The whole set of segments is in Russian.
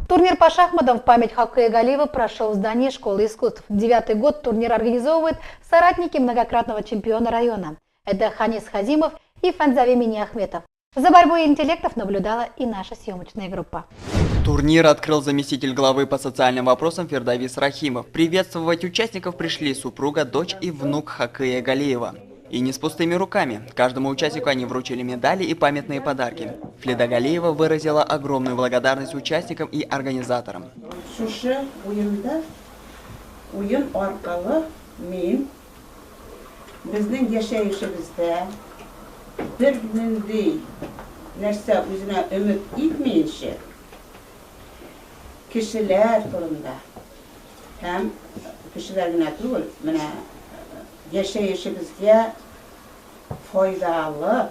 Турнир по шахматам в память Хакыя Галиева прошел в здании школы искусств. 9-й год турнир организовывают соратники многократного чемпиона района. Это Ханис Хазимов и Фанзави Миниахметов. За борьбой интеллектов наблюдала и наша съемочная группа. Турнир открыл заместитель главы по социальным вопросам Фердавис Рахимов. Приветствовать участников пришли супруга, дочь и внук Хакыя Галиева. И не с пустыми руками. Каждому участнику они вручили медали и памятные подарки. Флида Галиева выразила огромную благодарность участникам и организаторам. Kişiler turunda hem kişilerine değil, yaşayışımızda faydalı,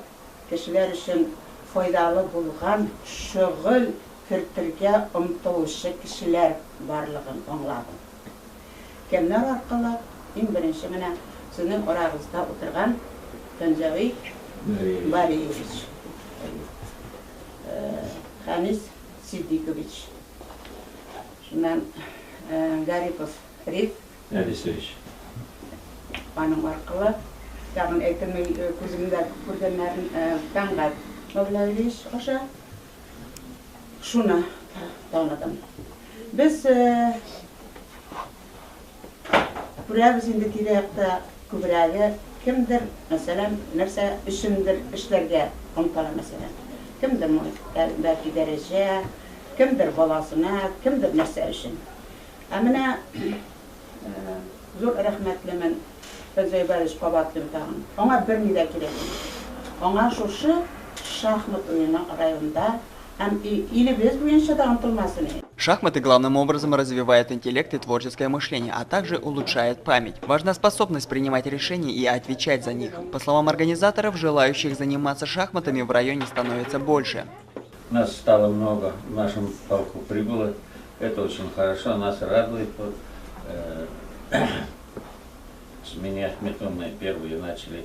kişiler için faydalı bulgan şugul kürtürge umtuluşu kişiler varlığın anladım. Kimler arkalı? En birinci sizin orağınızda oturgan Fenzavi Bariyeviç, Hanis Siddiqoviç. Şundan Garipov Rif Anın arkalı Dağın ekimi kuzumda kurganların Tangat Mavlaviç Oşa Şuna tanıdım. Biz buraya bizimdeki deyakta kübraya kimdir mesela nerse işlerge omtala mesela kimdir belki derece kimdir balasına, kimdir nerse için. Amına zor rahmetlimin Fezey Barış Kabatlım tağın. Ona bir nide kirek. Ona şu şahmat oyunu rayonda или без буенча да антылмасыны. Шахматы главным образом развивают интеллект и творческое мышление, а также улучшают память. Важна способность принимать решения и отвечать за них. По словам организаторов, желающих заниматься шахматами в районе становится больше. Нас стало много, в нашем полку прибыло. Это очень хорошо, нас радует. Вот, с Миниахметом мы первые начали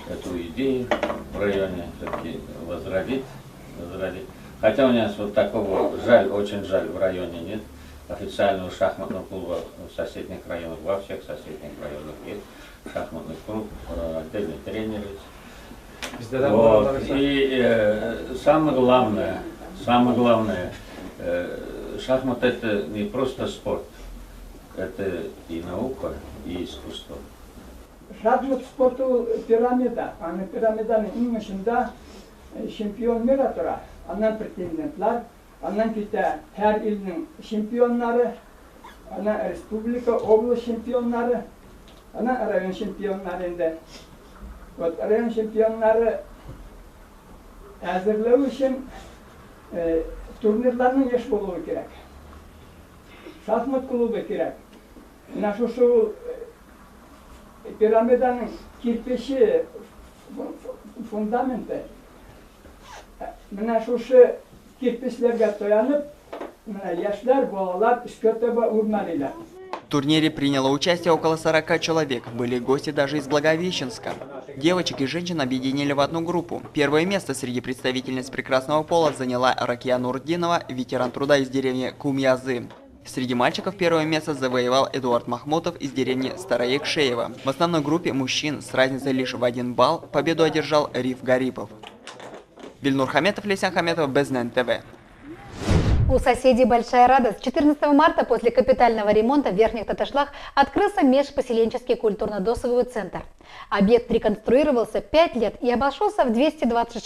эту идею в районе все-таки возродить. Хотя у нас вот такого, жаль, очень жаль, в районе нет официального шахматного клуба в соседних районах. Во всех соседних районах есть шахматный клуб, отдельный тренер есть. Вот. И самое главное, шахмат это не просто спорт, это и наука, и искусство. Шахмат спорту пирамида, а на пирамиданın en başında şampiyonlar atıra, andan pretendentler, andan küte her ilin şampiyonları, andan respublika oblast şampiyonları, andan rayon şampiyonlarında. Rayon şampiyonları hazırlığı için turnirlerin yaş buluğu gerek. Şahmat klubu gerek. Şu piramidanın kirpeşi, fundamenti. Şu kirpişlerge dayanıp, yaşlar, balalar üskötebe urmalıylar. В турнире приняло участие около 40 человек. Были гости даже из Благовещенска. Девочек и женщин объединили в одну группу. Первое место среди представительниц прекрасного пола заняла Ракия Нурдинова, ветеран труда из деревни Кумязы. Среди мальчиков первое место завоевал Эдуард Махмутов из деревни Староекшеева. В основной группе мужчин с разницей лишь в 1 балл победу одержал Риф Гарипов. Бильнур Хаметов, Лейсян Хаметов, Безнен ТВ. У соседей большая радость. 14 марта после капитального ремонта в Верхних Таташлах открылся межпоселенческий культурно-досуговый центр. Объект реконструировался 5 лет и обошелся в 226